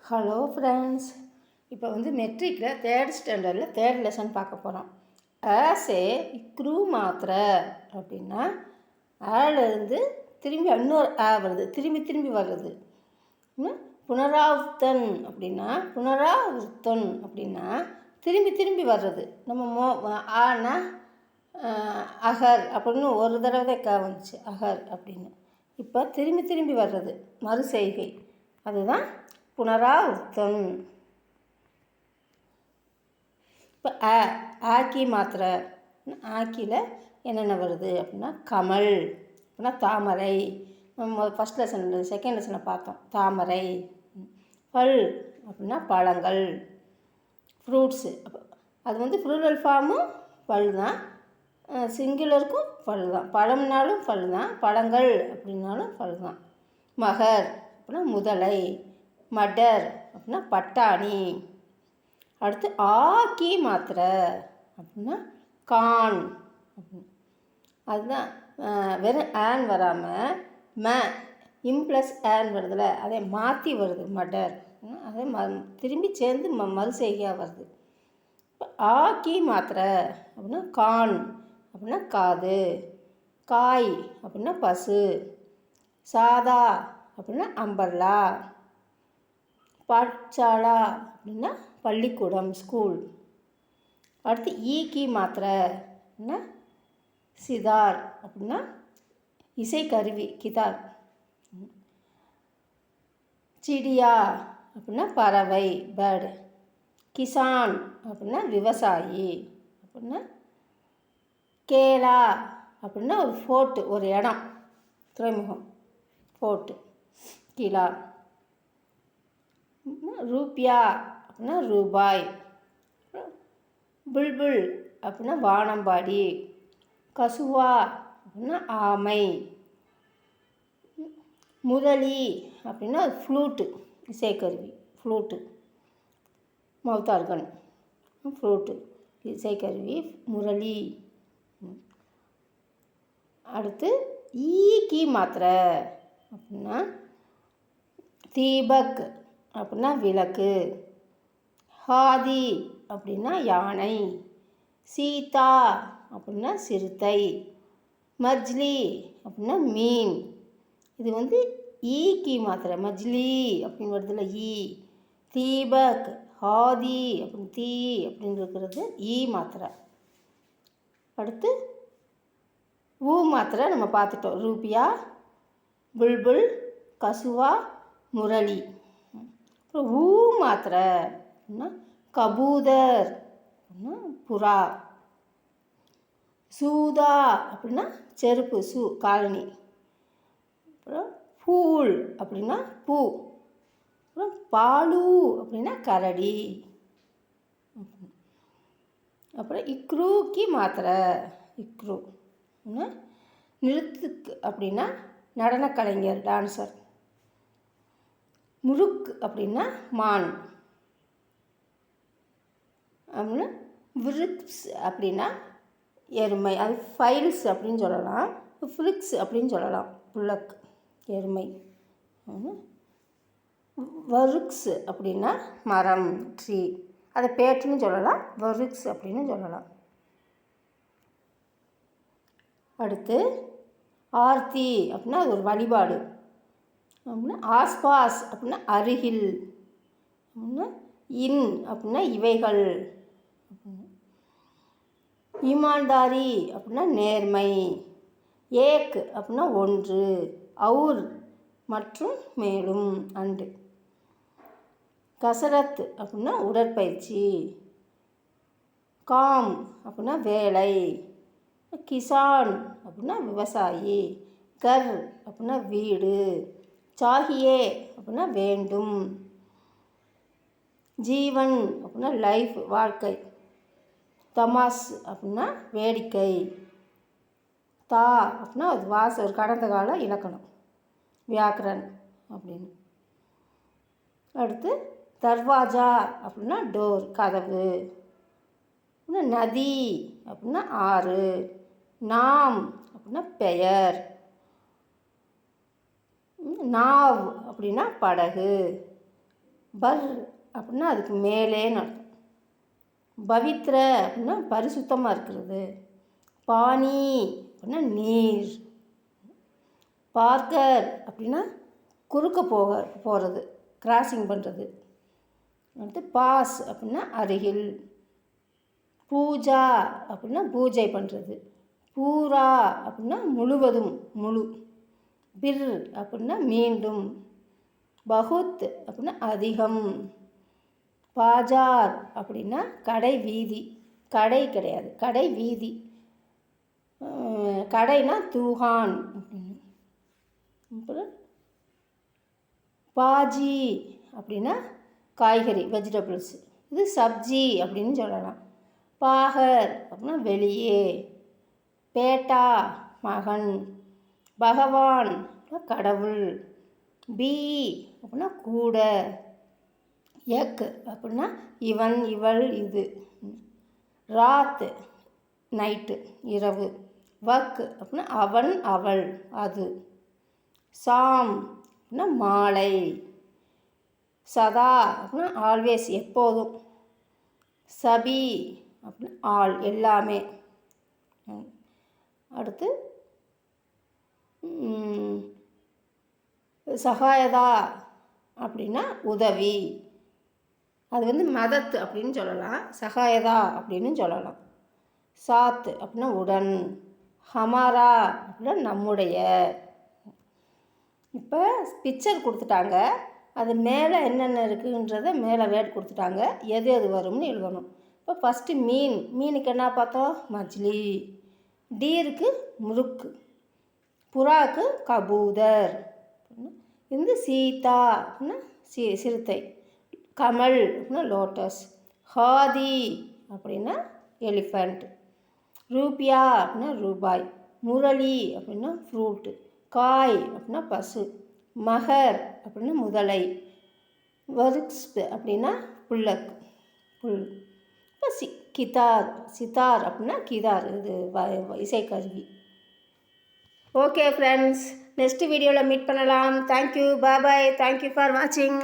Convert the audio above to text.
Hello friends, இப்போ மெட்ரிக்கில் third ஸ்டாண்டர்டில் third lesson பார்க்க போகிறோம். ஆசே இக்ரூ மாத்திரை அப்படின்னா ஆலேருந்து திரும்பி இன்னொரு ஆ வருது, திரும்பி திரும்பி வர்றது. புனராவர்த்தன் அப்படின்னா புனராவர்த்தன் அப்படின்னா திரும்பி திரும்பி வர்றது. நம்ம ஆனா அகர் அப்படின்னு ஒரு தடவை வந்துச்சு, அகர் அப்படின்னு. இப்போ திரும்பி திரும்பி வர்றது மறு செய்கை, அதுதான் புனராவர்த்தன். இப்போ ஆக்கி மாத்திரை, ஆக்கியில் என்னென்ன வருது அப்படின்னா கமல் அப்படின்னா தாமரை. நம்ம ஃபஸ்ட் லெசன் செகண்ட் லெசனில் பார்த்தோம் தாமரை. பல் அப்படின்னா பழங்கள், ஃப்ரூட்ஸு. அது ப்ளூரல் ஃபார்மும் பல் தான், சிங்குலருக்கும் பல் தான். பழம்னாலும் பல் தான், பழங்கள் அப்படின்னாலும் பல் தான். மகர் அப்படின்னா முதலை, மடர் அப்படின்னா பட்டாணி. அடுத்து ஆக்கி மாத்திரை அப்படின்னா கான் அப்படின்னு. அதுதான் வெறும் ஆன் வராமல் +, ஆன் வருதுல்ல, அதை மாற்றி வருது மடர். அதை திரும்பி சேர்ந்து மறு செய்கையாக வருது. இப்போ ஆக்கி மாத்திரை அப்படின்னா கான் அப்படின்னா காது, காய் அப்படின்னா பசு, சாதா அப்படின்னா அம்பர்லா, பாட்சாலா அப்படின்னா பள்ளிக்கூடம், ஸ்கூல். அடுத்து ஈக்கி மாத்திரை அப்படின்னா சிதார் அப்படின்னா இசைக்கருவி, கிதார். சிடியா அப்படின்னா பறவை, பேர்டு. கிசான் அப்படின்னா விவசாயி அப்படின்னா. கேலா அப்படின்னா ஒரு ஃபோர்ட்டு, ஒரு இடம், துறைமுகம், ஃபோர்ட்டு, கிலா. ரூபியா அப்படின்னா ரூபாய். புல்புல் அப்படின்னா வானம்பாடி. கசுவா அப்படின்னா ஆமை. முதலி அப்படின்னா ஃப்ளூட்டு, இசைக்கருவி, ஃப்ளூட்டு, மவுத் ஆர்கன், ஃப்ளூட்டு, இசைக்கருவி, முரளி. அடுத்து ஈக்கி மாத்திரை அப்படின்னா தீபக் அப்படின்னா விளக்கு, ஹாதி அப்படின்னா யானை, சீதா அப்படின்னா சிறுத்தை, மஜ்லி அப்படின்னா மீன். இது ஈக்கி மாத்திரை, மஜ்லி அப்படின்னு வருதுல ஈ. தீபக், ஹாதி அப்படின்னு தீ அப்படின்னு இருக்கிறது ஈ மாத்திரை. அடுத்து ஊ மாத்திரை நம்ம பார்த்துட்டோம். ரூபியா, புல்புல், கசுவா, முரளி. அப்புறம் ஊ மாத்திரை அப்படின்னா கபூதர் அப்படின்னா புறா, சூதா அப்படின்னா செருப்பு, காலனி. அப்புறம் பூல் அப்படின்னா பூ. அப்புறம் பாலு அப்படின்னா கரடி. அப்புறம் இக்ரூக்கி மாத்திரை, இக்ரூ நிறுத்துக்கு அப்படின்னா நடனக்கலைஞர், டான்சர். முருக் அப்படின்னா மான் அப்படின்னா. விருக்ஸ் அப்படின்னா எருமை, அது ஃபைல்ஸ் அப்படின்னு சொல்லலாம். ஃப்ரிக்ஸ் அப்படின்னு சொல்லலாம், புல்லக், எருமை. வருக்ஸ் அப்படின்னா மரம், ட்ரீ, அதை பேட்டுன்னு சொல்லலாம், வருக்ஸ் அப்படின்னு சொல்லலாம். அடுத்து ஆர்த்தி அப்படின்னா அது ஒரு வழிபாடு அப்படின்னா. ஆஸ்பாஸ் அப்படின்னா அருகில் அப்படின்னா. இன் அப்படின்னா இவைகள். ஈமான்தாரி அப்படின்னா நேர்மை. ஏக் அப்படின்னா ஒன்று, அவுர் மற்றும் மேலும், அண்டு. கசரத் அப்படின்னா உடற்பயிற்சி. காம் அப்படின்னா வேலை. கிசான் அப்படின்னா விவசாயி. கர் அப்படின்னா வீடு. சாகியே அப்படின்னா வேண்டும். ஜீவன் அப்படின்னா லைஃப், வாழ்க்கை. தமாஸ் அப்படின்னா வேடிக்கை. தா அப்படின்னா அது ஒரு கடந்த கால இலக்கணம், வியாக்கரன் அப்படின்னு. அடுத்து தர்வாஜா அப்படின்னா டோர், கதவு. நதி அப்படின்னா ஆறு. நாம் அப்படின்னா பெயர். நாவ் அப்படின்னா படகு. பர் அப்படின்னா அதுக்கு மேலேன்னு அர்த்தம். பவித்ர அப்படின்னா பரிசுத்தமாக இருக்கிறது. பானி அப்படின்னா நீர். பார்க்கர் அப்படின்னா குறுக்க போகிறது, கிராசிங் பண்ணுறது. அடுத்து பாஸ் அப்படின்னா அருகில். பூஜா அப்படின்னா பூஜை பண்ணுறது. பூரா அப்படின்னா முழுவதும், முழு. பிர் அப்படின்னா மீண்டும். பகுத் அப்படின்னா அதிகம். பாஜார் அப்படின்னா கடை வீதி. கடை கிடையாது, கடை வீதி. கடைனா தூஹான் அப்படின்னு. அப்புறம் பாஜி அப்படின்னா காய்கறி, வெஜிடபிள்ஸ். இது சப்ஜி அப்படின்னு சொல்லலாம். பாகர் அப்படின்னா வெளியே. பேட்டா மகன். பகவான் கடவுள். பி அப்படின்னா கூட. எக் அப்படின்னா இவன், இவள், இது. ராத் நைட்டு, இரவு. வக் அப்படின்னா அவன், அவள், அது. சாம் அப்படின்னா மாலை. சதா அப்படின்னா ஆல்வேஸ், எப்போதும். சபி அப்படின்னா ஆல், எல்லாமே. அடுத்து சகாயதா அப்படின்னா உதவி. அது மதத் அப்படின்னு சொல்லலாம், சகாயதா அப்படின்னு சொல்லலாம். சாத் அப்படின்னா உடன். ஹமாரா அப்படின்னா நம்முடைய. இப்போ பிக்சர் கொடுத்துட்டாங்க, அது மேலே என்னென்ன இருக்குன்றதை மேலே வேர்ட் கொடுத்துட்டாங்க, எது எது வரும்னு எழுதணும். இப்போ ஃபஸ்ட்டு மீனுக்கு என்ன பார்த்தோம்? மஜ்லி. டீருக்கு முருக்கு. புறாக்கு கபூதர். சீதா அப்படின்னா சிறுத்தை. கமல் அப்படின்னா லோட்டஸ். ஹாதி அப்படின்னா எலிஃபண்ட். ரூபியா அப்படின்னா ரூபாய். முரளி அப்படின்னா ஃப்ரூட்டு. காய் அப்படின்னா பசு. மகர் அப்படின்னா முதலை. வர்க்ஸ் அப்படின்னா புல். இப்போ சித்தார் அப்படின்னா கிதார், இது இசைக்கருவி. ஓகே ஃப்ரெண்ட்ஸ், நெக்ஸ்ட் வீடியோவில் மீட் பண்ணலாம். Thank you, bye. தேங்க்யூ ஃபார் வாட்சிங்.